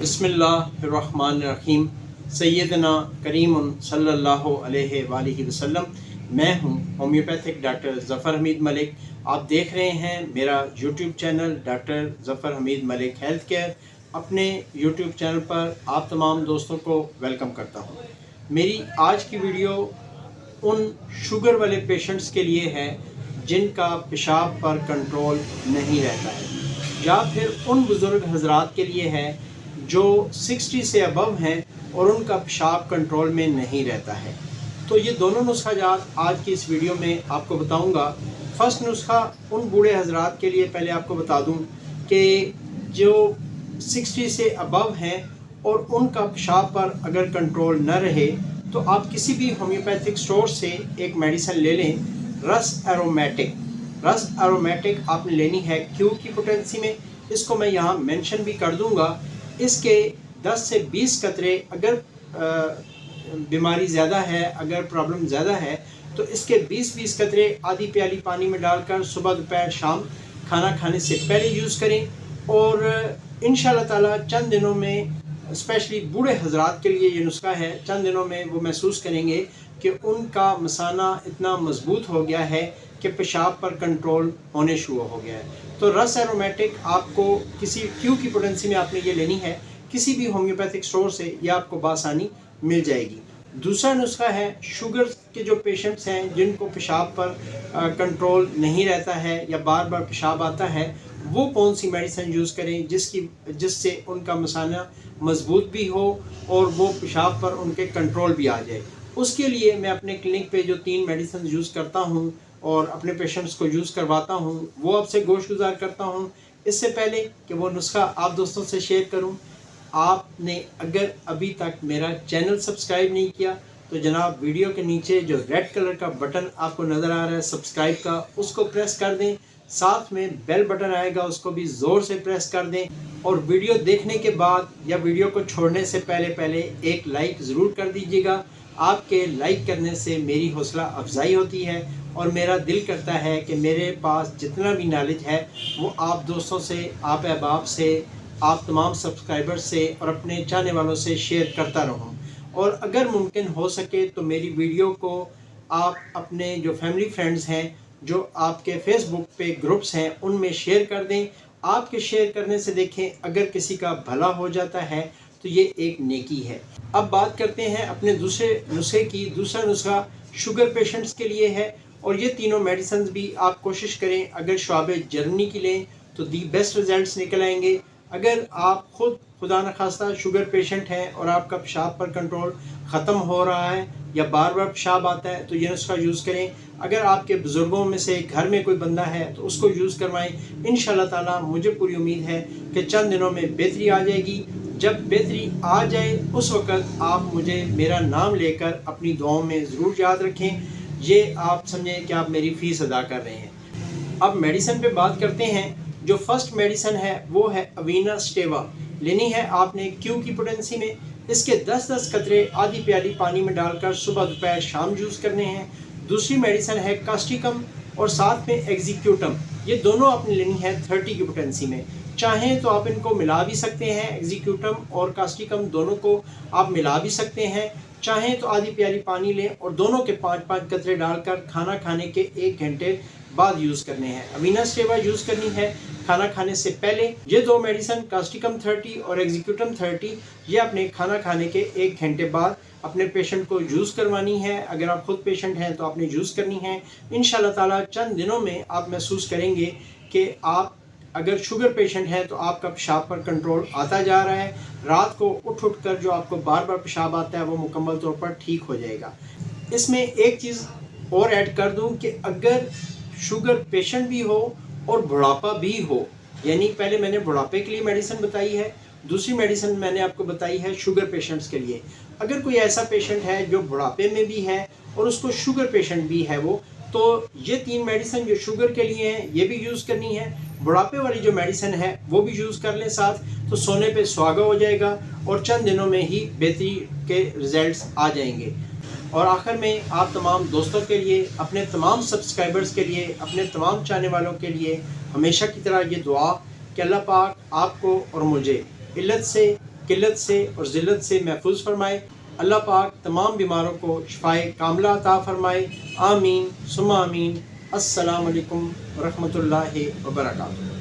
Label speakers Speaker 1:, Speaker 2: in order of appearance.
Speaker 1: बिस्मिल्लाहिर्रहमानिर्रहीम। सैयदना करीम सल्लल्लाहु अलैहि वालिहि वसल्लम। मैं हूँ होम्योपैथिक डॉक्टर ज़फ़र हमीद मलिक। आप देख रहे हैं मेरा YouTube channel doctor Zafar Hamid Malik health care. अपने यूट्यूब चैनल पर आप तमाम दोस्तों को वेलकम करता हूँ। मेरी आज की वीडियो उन शुगर वाले पेशेंट्स के लिए है जिनका पेशाब पर कंट्रोल नहीं रहता है, या फिर उन बुज़ुर्ग हजरात के लिए है जो 60 से अबव हैं और उनका पेशाब कंट्रोल में नहीं रहता है। तो ये दोनों नुस्खा जात आज की इस वीडियो में आपको बताऊंगा। फर्स्ट नुस्खा उन बूढ़े हजरात के लिए पहले आपको बता दूं कि जो 60 से अबव हैं और उनका पेशाब पर अगर कंट्रोल न रहे तो आप किसी भी होम्योपैथिक स्टोर से एक मेडिसिन ले लें, रस एरोमेटिक। रस एरोमेटिक आपने लेनी है क्यू की पोटेंसी में। इसको मैं यहाँ मेंशन भी कर दूंगा। इसके 10 से 20 कतरे, अगर बीमारी ज़्यादा है, अगर प्रॉब्लम ज़्यादा है तो इसके 20-20 कतरे आधी प्याली पानी में डालकर सुबह दोपहर शाम खाना खाने से पहले यूज़ करें। और इंशाल्लाह ताला चंद दिनों में, स्पेशली बूढ़े हजरात के लिए ये नुस्खा है, चंद दिनों में वो महसूस करेंगे कि उनका मसाना इतना मजबूत हो गया है कि पेशाब पर कंट्रोल होने शुरू हो गया है। तो रस एरोमेटिक आपको किसी क्यू की पोटेंसी में आपने ये लेनी है, किसी भी होम्योपैथिक स्टोर से ये आपको बासानी मिल जाएगी। दूसरा नुस्खा है शुगर के जो पेशेंट्स हैं जिनको पेशाब पर कंट्रोल नहीं रहता है या बार बार पेशाब आता है, वो कौन सी मेडिसिन यूज़ करें जिससे उनका मसाना मजबूत भी हो और वो पेशाब पर उनके कंट्रोल भी आ जाए। उसके लिए मैं अपने क्लिनिक पे जो 3 मेडिसिन यूज़ करता हूँ और अपने पेशेंट्स को यूज़ करवाता हूँ, वो आपसे गोशगुजार करता हूँ। इससे पहले कि वो नुस्खा आप दोस्तों से शेयर करूँ, आपने अगर अभी तक मेरा चैनल सब्सक्राइब नहीं किया तो जनाब वीडियो के नीचे जो रेड कलर का बटन आपको नज़र आ रहा है सब्सक्राइब का, उसको प्रेस कर दें। साथ में बेल बटन आएगा, उसको भी ज़ोर से प्रेस कर दें। और वीडियो देखने के बाद या वीडियो को छोड़ने से पहले एक लाइक ज़रूर कर दीजिएगा। आपके लाइक करने से मेरी हौसला अफजाई होती है और मेरा दिल करता है कि मेरे पास जितना भी नॉलेज है वो आप दोस्तों से, आप अहबाब से, आप तमाम सब्सक्राइबर्स से और अपने चाहने वालों से शेयर करता रहूं। और अगर मुमकिन हो सके तो मेरी वीडियो को आप अपने जो फैमिली फ्रेंड्स हैं, जो आपके फेसबुक पे ग्रुप्स हैं, उनमें शेयर कर दें। आपके शेयर करने से देखें अगर किसी का भला हो जाता है तो ये एक नेकी है। अब बात करते हैं अपने दूसरे नुस्खे की। दूसरा नुस्खा शुगर पेशेंट्स के लिए है और ये तीनों मेडिसिन भी आप कोशिश करें अगर शुआबे जर्मनी की लें तो दी बेस्ट रिजल्ट्स निकल आएंगे। अगर आप खुद खुदा न खास्ता शुगर पेशेंट हैं और आपका पेशाब पर कंट्रोल ख़त्म हो रहा है या बार बार पेशाब आता है तो ये नुस्खा यूज़ करें। अगर आपके बुज़ुर्गों में से घर में कोई बंदा है तो उसको यूज़ करवाएं। इंशाल्लाह ताला मुझे पूरी उम्मीद है कि चंद दिनों में बेहतरी आ जाएगी। जब बेहतरी आ जाए उस वक़्त आप मुझे मेरा नाम लेकर अपनी दुआओं में ज़रूर याद रखें। ये आप समझें कि आप मेरी फ़ीस अदा कर रहे हैं। अब मेडिसिन पे बात करते हैं। जो फर्स्ट मेडिसिन है वो है अवीना स्टेवा। लेनी है आपने क्यू की पोटेंसी में। इसके 10-10 कतरे आधी प्याली पानी में डालकर सुबह दोपहर शाम यूज़ करने हैं। दूसरी मेडिसिन है कास्टिकम और साथ में एग्जीक्यूटम। ये दोनों आपने लेनी है 30 की पोटेंसी में। चाहें तो आप इनको मिला भी सकते हैं, एग्जीक्यूटम और कास्टिकम दोनों को आप मिला भी सकते हैं। चाहें तो आधी प्याली पानी लें और दोनों के 5-5 कतरे डालकर खाना खाने के 1 घंटे बाद यूज़ करने हैं। अवीना स्टेवा यूज़ करनी है खाना खाने से पहले। ये 2 मेडिसिन कास्टिकम 30 और एग्जीक्यूटम 30 ये अपने खाना खाने के 1 घंटे बाद अपने पेशेंट को यूज़ करवानी है। अगर आप खुद पेशेंट हैं तो आपने यूज़ करनी है। इंशाल्लाह ताला चंद दिनों में आप महसूस करेंगे कि आप अगर शुगर पेशेंट हैं तो आपका पेशाब पर कंट्रोल आता जा रहा है। रात को उठ कर जो आपको बार बार पेशाब आता है वो मुकम्मल तौर पर ठीक हो जाएगा। इसमें एक चीज़ और ऐड कर दूं कि अगर शुगर पेशेंट भी हो और बुढ़ापा भी हो, यानी पहले मैंने बुढ़ापे के लिए मेडिसिन बताई है, दूसरी मेडिसिन मैंने आपको बताई है शुगर पेशेंट्स के लिए। अगर कोई ऐसा पेशेंट है जो बुढ़ापे में भी है और उसको शुगर पेशेंट भी है वो, तो ये 3 मेडिसिन जो शुगर के लिए हैं ये भी यूज़ करनी है। बुढ़ापे वाली जो मेडिसिन है वो भी यूज़ कर लें साथ, तो सोने पे सुहागा हो जाएगा और चंद दिनों में ही बेहतरी के रिजल्ट्स आ जाएंगे। और आखिर में आप तमाम दोस्तों के लिए, अपने तमाम सब्सक्राइबर्स के लिए, अपने तमाम चाहने वालों के लिए हमेशा की तरह ये दुआ कि अल्लाह पाक आपको और मुझे इल्लत से, قلت سے اور ذلت سے محفوظ فرمائے۔ اللہ پاک تمام بیماروں کو شفائے کاملہ عطا فرمائے۔ آمین ثم آمین۔ السلام علیکم ورحمۃ اللہ وبرکاتہ۔